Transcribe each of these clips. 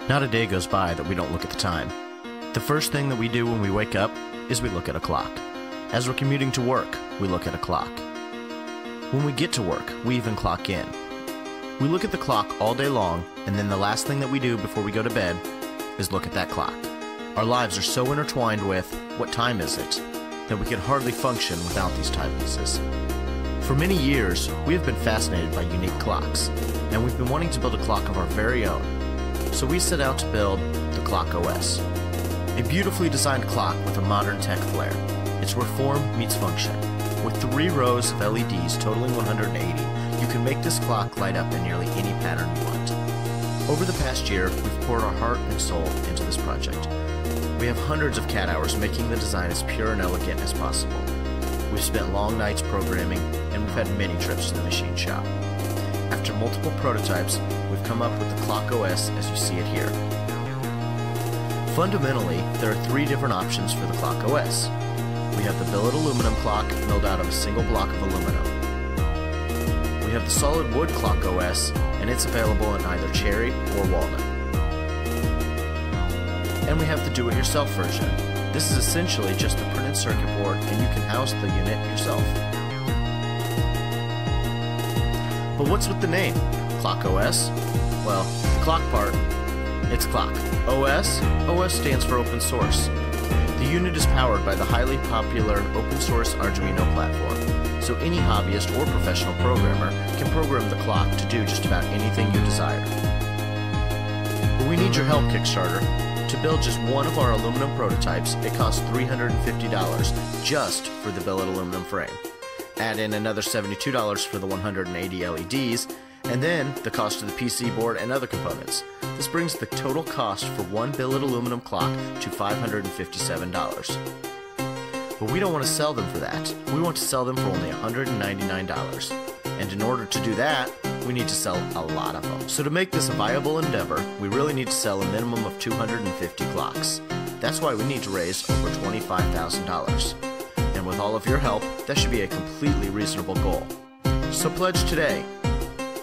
Not a day goes by that we don't look at the time. The first thing that we do when we wake up is we look at a clock. As we're commuting to work, we look at a clock. When we get to work, we even clock in. We look at the clock all day long, and then the last thing that we do before we go to bed is look at that clock. Our lives are so intertwined with what time is it that we can hardly function without these timepieces. For many years, we have been fascinated by unique clocks, and we've been wanting to build a clock of our very own. So we set out to build the Clock OS, a beautifully designed clock with a modern tech flair. It's where form meets function. With 3 rows of LEDs totaling 180, you can make this clock light up in nearly any pattern you want. Over the past year, we've poured our heart and soul into this project. We have hundreds of cat hours making the design as pure and elegant as possible. We've spent long nights programming, and we've had many trips to the machine shop. After multiple prototypes, we've come up with the Clock OS as you see it here. Fundamentally, there are 3 different options for the Clock OS. We have the billet aluminum clock milled out of a single block of aluminum. We have the solid wood Clock OS, and it's available in either cherry or walnut. And we have the do-it-yourself version. This is essentially just a printed circuit board, and you can house the unit yourself. But what's with the name? Clock OS? Well, the clock part, it's clock. OS? OS stands for open source. The unit is powered by the highly popular open source Arduino platform, so any hobbyist or professional programmer can program the clock to do just about anything you desire. But we need your help, Kickstarter. To build just one of our aluminum prototypes, it costs $350 just for the billet aluminum frame. Add in another $72 for the 180 LEDs, and then the cost of the PC board and other components. This brings the total cost for one billet aluminum clock to $557. But we don't want to sell them for that. We want to sell them for only $199. And in order to do that, we need to sell a lot of them. So to make this a viable endeavor, we really need to sell a minimum of 250 clocks. That's why we need to raise over $25,000. And with all of your help, that should be a completely reasonable goal. So pledge today.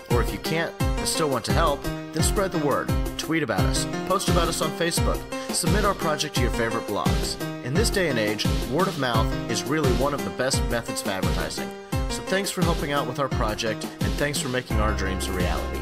Or if you can't but still want to help, then spread the word. Tweet about us, post about us on Facebook, submit our project to your favorite blogs. In this day and age, word of mouth is really one of the best methods of advertising. So thanks for helping out with our project, and thanks for making our dreams a reality.